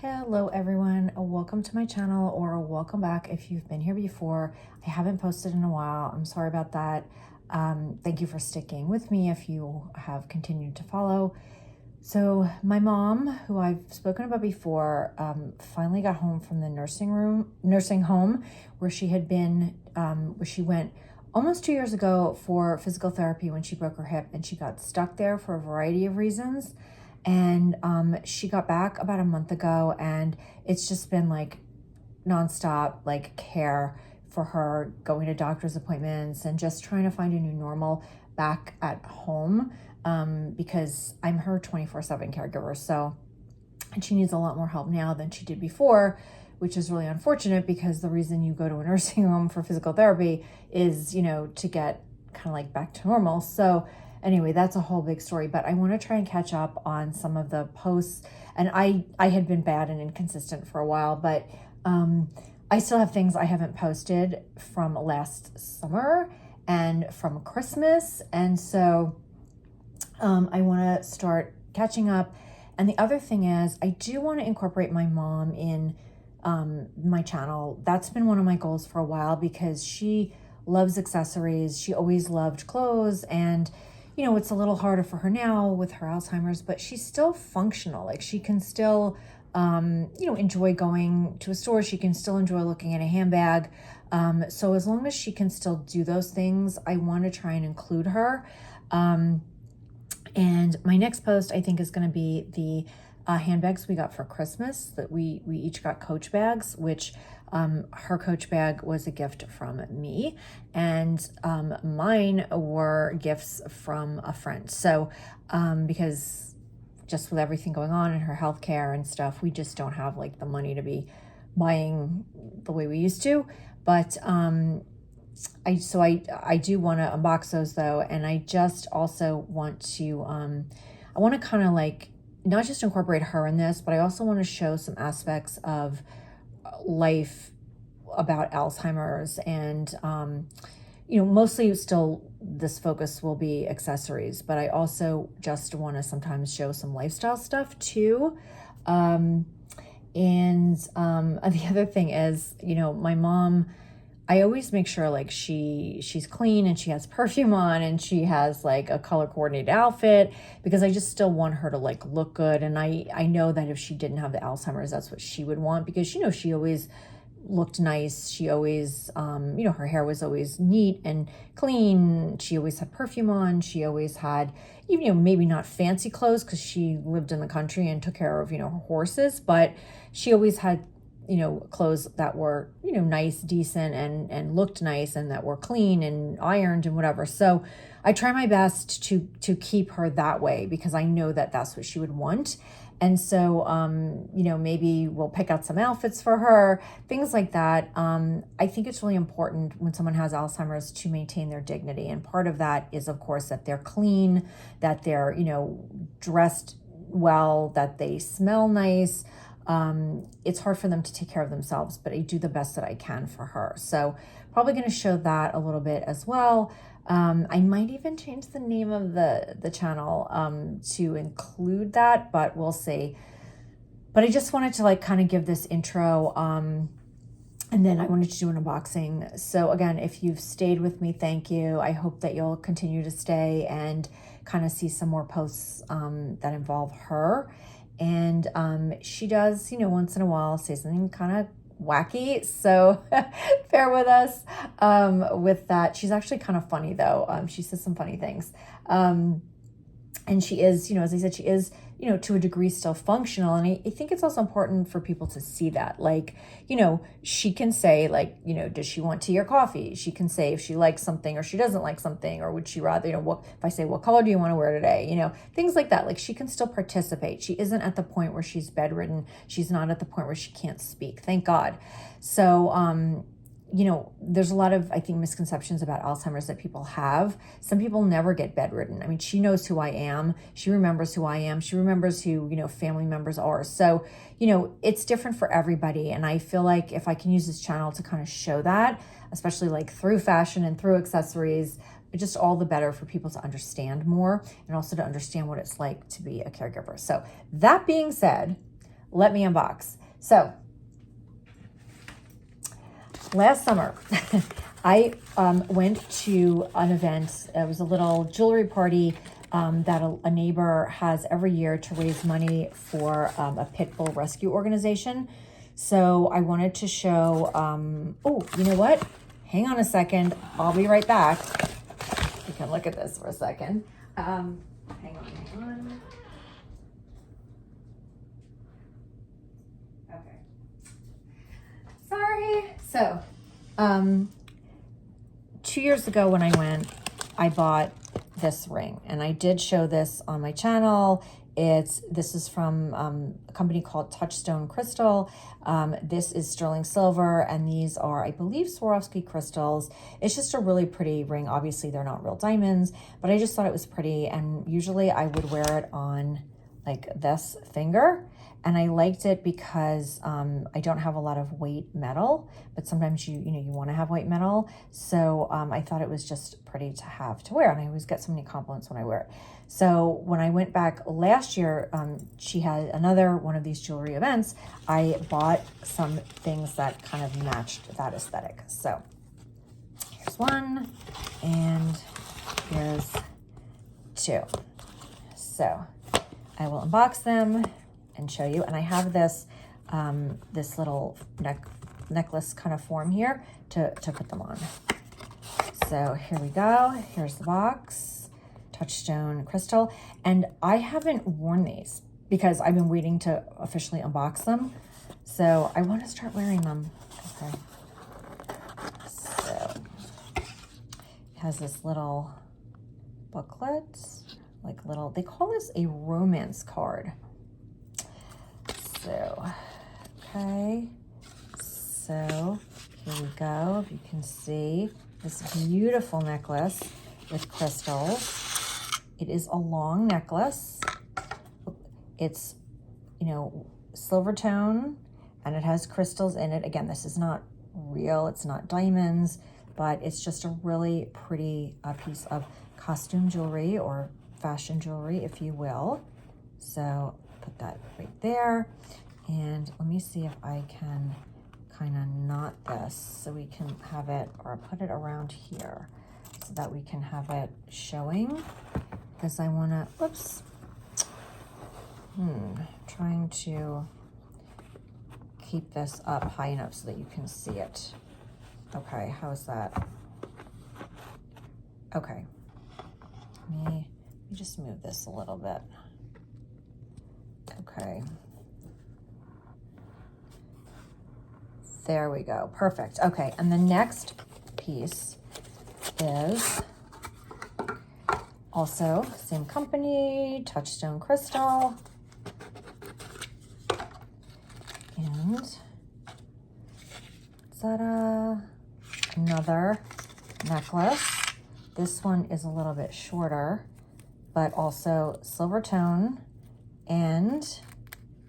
Hello everyone, welcome to my channel, or welcome back if you've been here before. I haven't posted in a while. I'm sorry about that. Thank you for sticking with me if you have continued to follow. So my mom, who I've spoken about before, finally got home from the nursing home where she had been, where she went almost 2 years ago for physical therapy when she broke her hip, and she got stuck there for a variety of reasons. And she got back about a month ago, and it's just been like nonstop like care for her, going to doctor's appointments and just trying to find a new normal back at home, because I'm her 24/7 caregiver. So, and she needs a lot more help now than she did before, which is really unfortunate, because the reason you go to a nursing home for physical therapy is, to get kind of like back to normal. So anyway, that's a whole big story, but I want to try and catch up on some of the posts. And I had been bad and inconsistent for a while, but I still have things I haven't posted from last summer and from Christmas. And so I want to start catching up. And the other thing is, I do want to incorporate my mom in my channel. That's been one of my goals for a while, because she loves accessories. She always loved clothes, and it's a little harder for her now with her Alzheimer's, but she's still functional. Like, she can still, enjoy going to a store. She can still enjoy looking at a handbag. So as long as she can still do those things, I want to try and include her. And my next post, I think, is going to be the handbags we got for Christmas. That we each got Coach bags, which her Coach bag was a gift from me, and mine were gifts from a friend. So because just with everything going on in her healthcare and stuff, we just don't have like the money to be buying the way we used to. But I do want to unbox those though, and I just also want to I want to kind of like not just incorporate her in this, but I also want to show some aspects of life about Alzheimer's, and mostly still this focus will be accessories, but I also just want to sometimes show some lifestyle stuff too. And the other thing is, my mom, I always make sure like she's clean and she has perfume on and she has like a color coordinated outfit, because I just still want her to like look good. And I know that if she didn't have the Alzheimer's, that's what she would want, because she always looked nice. She always, her hair was always neat and clean. She always had perfume on. She always had, maybe not fancy clothes, because she lived in the country and took care of, her horses, but she always had clothes that were, nice, decent, and looked nice, and that were clean and ironed and whatever. So I try my best to keep her that way, because I know that that's what she would want. And so, maybe we'll pick out some outfits for her, things like that. I think it's really important when someone has Alzheimer's to maintain their dignity. And part of that is, of course, that they're clean, that they're, dressed well, that they smell nice. It's hard for them to take care of themselves, but I do the best that I can for her. So probably going to show that a little bit as well. I might even change the name of the channel to include that, but we'll see. But I just wanted to like kind of give this intro, and then I wanted to do an unboxing. So again, if you've stayed with me, thank you. I hope that you'll continue to stay and kind of see some more posts that involve her. And she does, once in a while say something kind of wacky, so bear with us with that. She's actually kind of funny though. She says some funny things. And she is, as I said, she is, to a degree still functional. And I think it's also important for people to see that. Like, she can say like, does she want tea or coffee? She can say if she likes something or she doesn't like something, or would she rather, if I say, what color do you want to wear today? Things like that. Like, she can still participate. She isn't at the point where she's bedridden. She's not at the point where she can't speak. Thank God. So, there's a lot of, I think, misconceptions about Alzheimer's that people have. Some people never get bedridden. I mean, she knows who I am. She remembers who I am. She remembers who, family members are. So, it's different for everybody. And I feel like if I can use this channel to kind of show that, especially like through fashion and through accessories, just all the better for people to understand more, and also to understand what it's like to be a caregiver. So that being said, let me unbox. So last summer, I went to an event. It was a little jewelry party that a neighbor has every year to raise money for a pit bull rescue organization. So I wanted to show, oh, you know what? Hang on a second. I'll be right back. You can look at this for a second. Hang on. Okay. Sorry. So, 2 years ago when I went, I bought this ring, and I did show this on my channel. This is from a company called Touchstone Crystal. This is sterling silver, and these are, I believe, Swarovski crystals. It's just a really pretty ring. Obviously, they're not real diamonds, but I just thought it was pretty, and usually I would wear it on like this finger. And I liked it because I don't have a lot of weight metal, but sometimes you want to have weight metal. So I thought it was just pretty to have to wear. And I always get so many compliments when I wear it. So when I went back last year, she had another one of these jewelry events. I bought some things that kind of matched that aesthetic. So here's one, and here's two. So I will unbox them and show you. And I have this this little necklace kind of form here to put them on. So here we go. Here's the box, Touchstone Crystal. And I haven't worn these because I've been waiting to officially unbox them. So I want to start wearing them. Okay. So it has this little booklet, like little, they call this a romance card. So, okay, so here we go. If you can see this beautiful necklace with crystals. It is a long necklace. It's, silver tone, and it has crystals in it. Again, this is not real. It's not diamonds, but it's just a really pretty piece of costume jewelry or fashion jewelry, if you will. So put that right there, and let me see if I can kind of knot this so we can have it, or put it around here so that we can have it showing, because I want to, whoops, trying to keep this up high enough so that you can see it. Okay, how's that? Okay, let me just move this a little bit. Okay. There we go. Perfect. Okay. And the next piece is also same company, Touchstone Crystal. And ta-da, another necklace. This one is a little bit shorter, but also silver tone and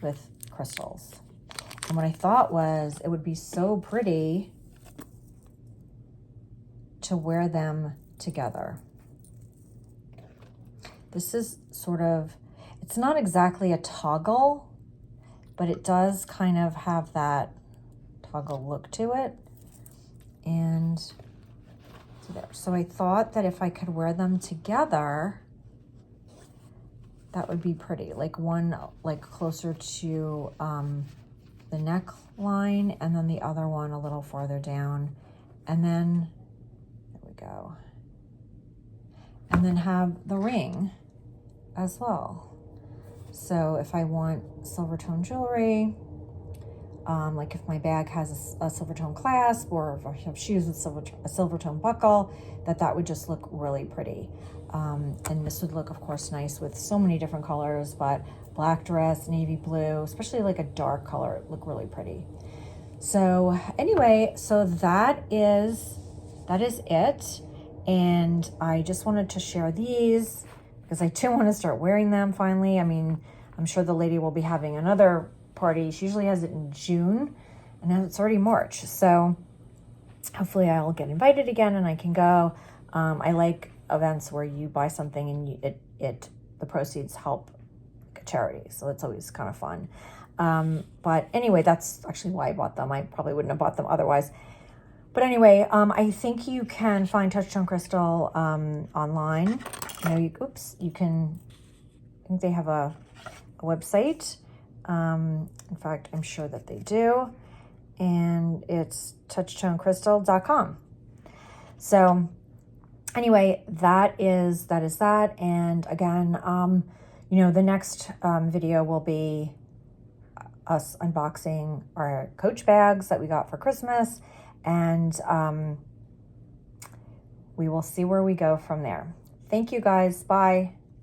with crystals. And what I thought was it would be so pretty to wear them together. This is sort of, it's not exactly a toggle, but it does kind of have that toggle look to it. And so there. So I thought that if I could wear them together, that would be pretty. Like one like closer to the neckline, and then the other one a little farther down. And then, there we go. And then have the ring as well. So if I want silver tone jewelry, like if my bag has a silver tone clasp, or if I have shoes with a silver tone buckle, that would just look really pretty. And this would look, of course, nice with so many different colors, but black dress, navy blue, especially like a dark color, look really pretty. So anyway, so that is it. And I just wanted to share these because I do want to start wearing them finally. I mean, I'm sure the lady will be having another party. She usually has it in June, and now it's already March. So hopefully I'll get invited again and I can go. I like events where you buy something and the proceeds help a charity. So it's always kind of fun. But anyway, that's actually why I bought them. I probably wouldn't have bought them otherwise. But anyway, I think you can find Touchstone Crystal online. You can, I think they have a website. In fact, I'm sure that they do. And it's touchstonecrystal.com. So anyway, that is that. And again, the next video will be us unboxing our Coach bags that we got for Christmas. And we will see where we go from there. Thank you guys. Bye.